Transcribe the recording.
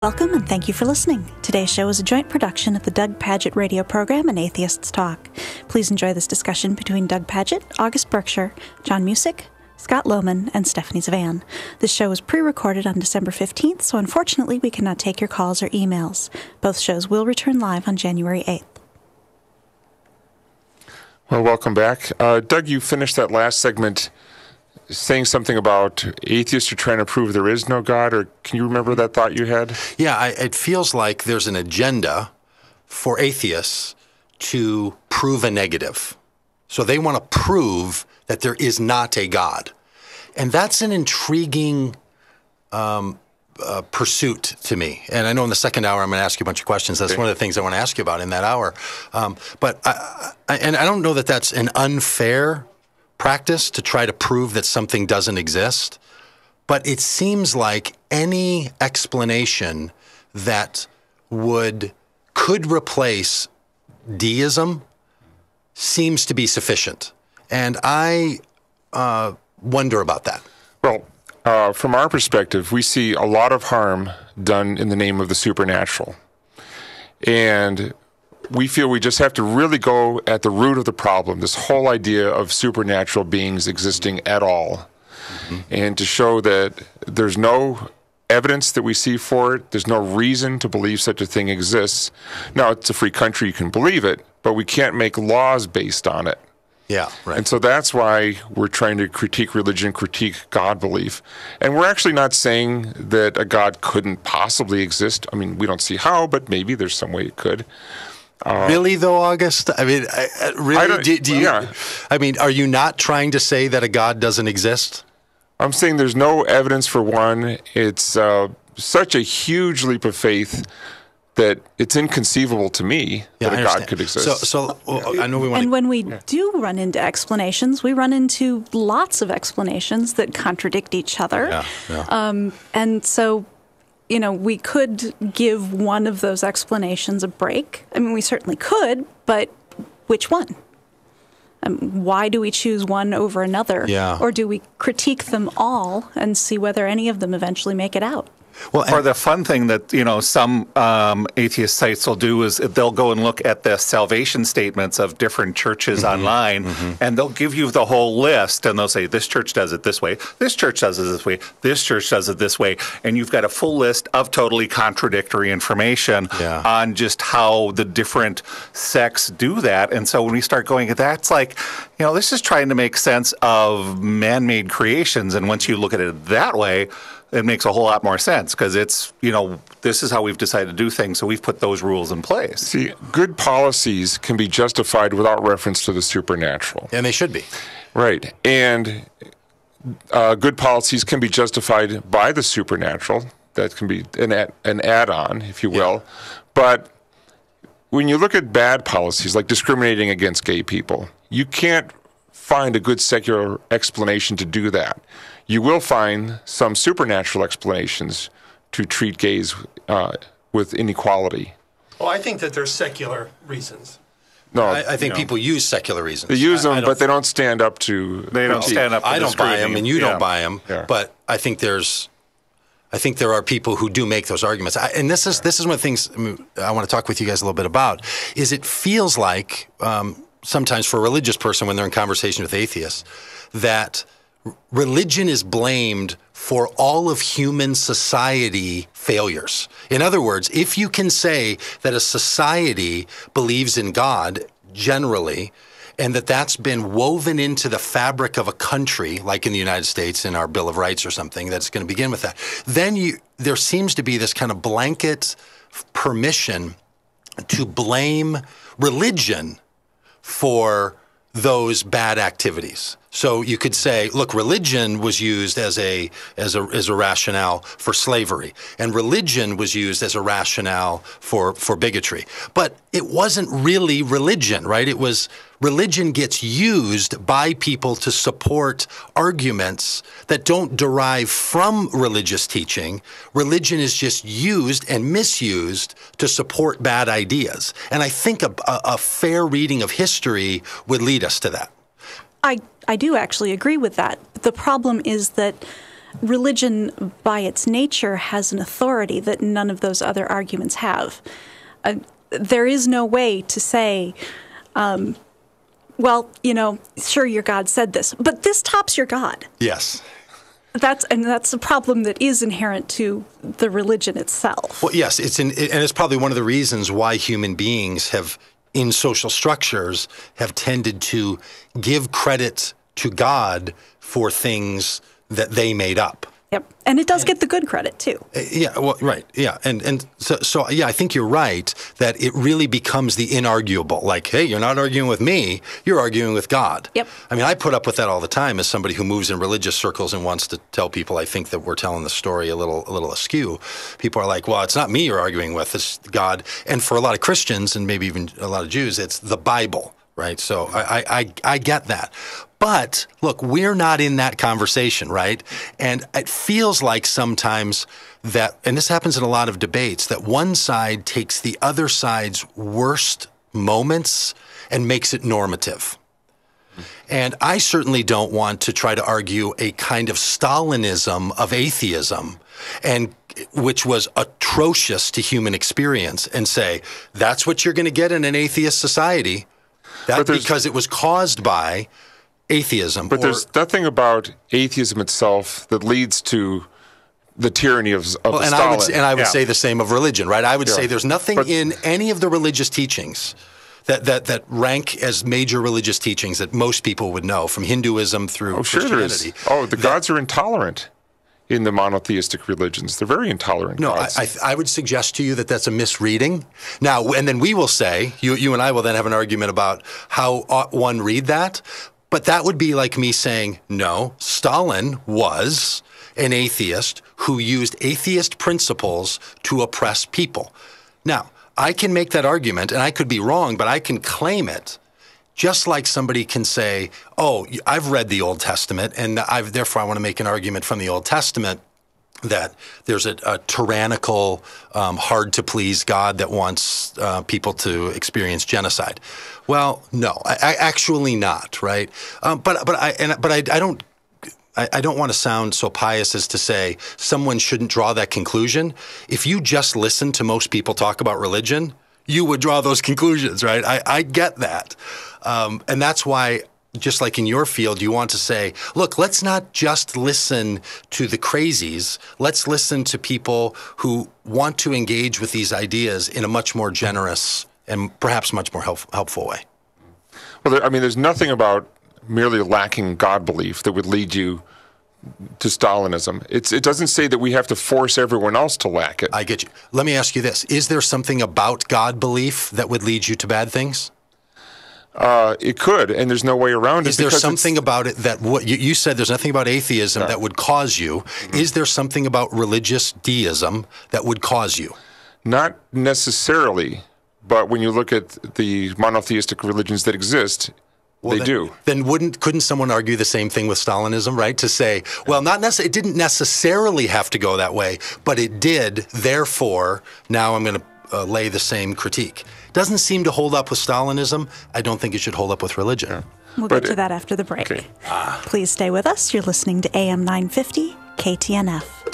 Welcome and thank you for listening. Today's show is a joint production of the Doug Pagitt radio program and Atheists Talk. Please enjoy this discussion between Doug Pagitt, August Berkshire, John Musick, Scott Lohman, and Stephanie Zvan. This show was pre-recorded on December 15th, so unfortunately we cannot take your calls or emails. Both shows will return live on January 8th. Well, welcome back. Doug, you finished that last segment saying something about atheists are trying to prove there is no God, or can you remember that thought you had? Yeah, it feels like there's an agenda for atheists to prove a negative. So they want to prove that there is not a God. And that's an intriguing pursuit to me. And I know in the second hour I'm going to ask you a bunch of questions. That's one of the things I want to ask you about in that hour. But I don't know that that's an unfair practice to try to prove that something doesn't exist, but it seems like any explanation that could replace deism seems to be sufficient, and I wonder about that. Well, from our perspective, we see a lot of harm done in the name of the supernatural, and we feel we just have to really go at the root of the problem, this whole idea of supernatural beings existing at all, and to show that there's no evidence that we see for it, there's no reason to believe such a thing exists. Now, it's a free country, you can believe it, but we can't make laws based on it. Yeah, right. And so that's why we're trying to critique religion, critique God belief. And we're actually not saying that a God couldn't possibly exist. I mean, we don't see how, but maybe there's some way it could. Really, though, August? I mean, really? Do you? Yeah. I mean, are you not trying to say that a God doesn't exist? I'm saying there's no evidence for one. It's such a huge leap of faith that it's inconceivable to me that a God could exist. I know we want. And when we do run into explanations, we run into lots of explanations that contradict each other. Yeah. And so, you know, we could give one of those explanations a break. I mean, we certainly could, but which one? Why do we choose one over another? Yeah. Or do we critique them all and see whether any of them eventually make it out? Well, or the fun thing that, you know, some atheist sites will do is they'll go and look at the salvation statements of different churches online, and they'll give you the whole list, and they'll say, this church does it this way, this church does it this way, this church does it this way, and you've got a full list of totally contradictory information on just how the different sects do that. And so when we start going at that, it's like, you know, this is trying to make sense of man-made creations, and once you look at it that way, it makes a whole lot more sense because it's, you know, this is how we've decided to do things, so we've put those rules in place. See, good policies can be justified without reference to the supernatural. And they should be. Right. And good policies can be justified by the supernatural. That can be an add-on, if you will. Yeah. But when you look at bad policies, like discriminating against gay people, you can't find a good secular explanation to do that. You will find some supernatural explanations to treat gays with inequality. Well, I think that there's secular reasons. No, I think people use secular reasons. They use them, but they don't stand up to. They don't stand up to I don't buy them, and you don't buy them. Yeah. But I think there are people who do make those arguments. And this is one of the things I want to talk with you guys a little bit about. Is it feels like sometimes for a religious person when they're in conversation with atheists that religion is blamed for all of human society failures. In other words, if you can say that a society believes in God generally, and that's been woven into the fabric of a country, like in the United States in our Bill of Rights or something, that's going to begin with that, then there seems to be this kind of blanket permission to blame religion for those bad activities. So you could say, look, religion was used as a rationale for slavery, and religion was used as a rationale for bigotry. But it wasn't really religion, right? It was religion gets used by people to support arguments that don't derive from religious teaching. Religion is just used and misused to support bad ideas. And I think a fair reading of history would lead us to that. I do actually agree with that. The problem is that religion, by its nature, has an authority that none of those other arguments have. There is no way to say, well, sure, your God said this, but this tops your God. Yes. That's a problem that is inherent to the religion itself. Well, yes, and it's probably one of the reasons why human beings have, in social structures, have tended to give credit to God for things that they made up. Yep, and it does get the good credit too. Yeah, well, right, yeah, and so yeah, I think you're right that it really becomes the inarguable. Like, hey, you're not arguing with me; you're arguing with God. Yep. I mean, I put up with that all the time as somebody who moves in religious circles and wants to tell people I think that we're telling the story a little askew. People are like, well, it's not me you're arguing with; it's God. And for a lot of Christians and maybe even a lot of Jews, it's the Bible. Right. So I get that. But look, we're not in that conversation, right? And it feels like sometimes that, and this happens in a lot of debates, that one side takes the other side's worst moments and makes it normative. And I certainly don't want to try to argue a kind of Stalinism of atheism, and which was atrocious to human experience, and say, that's what you're going to get in an atheist society. That's because it was caused by atheism. But there's nothing about atheism itself that leads to the tyranny of Stalin. I would say the same of religion, right? I would say there's nothing in any of the religious teachings that rank as major religious teachings that most people would know, from Hinduism through Christianity. The gods are intolerant in the monotheistic religions. They're very intolerant gods. I would suggest to you that that's a misreading. Now, and then we will say, you and I will then have an argument about how ought one read that. But that would be like me saying, no, Stalin was an atheist who used atheist principles to oppress people. Now, I can make that argument, and I could be wrong, but I can claim it. Just like somebody can say, oh, I've read the Old Testament, and therefore I want to make an argument from the Old Testament that there's a tyrannical, hard-to-please God that wants people to experience genocide. Well, no, actually not, right? But I don't want to sound so pious as to say someone shouldn't draw that conclusion. If you just listen to most people talk about religion, you would draw those conclusions, right? I get that. And that's why, just like in your field, you want to say, look, let's not just listen to the crazies. Let's listen to people who want to engage with these ideas in a much more generous and perhaps much more helpful way. Well, there's nothing about merely lacking God belief that would lead you to Stalinism. It doesn't say that we have to force everyone else to lack it. I get you. Let me ask you this. Is there something about God belief that would lead you to bad things? It could, and there's no way around it. Is there something about it that what you said there's nothing about atheism that would cause you? Mm-hmm. Is there something about religious deism that would cause you? Not necessarily, but when you look at the monotheistic religions that exist, they do. Then couldn't someone argue the same thing with Stalinism, right? To say, well, it didn't necessarily have to go that way, but it did. Therefore, now I'm going to lay the same critique. Doesn't seem to hold up with Stalinism. I don't think it should hold up with religion. Yeah. We'll get to that after the break. Okay. Please stay with us. You're listening to AM 950 KTNF.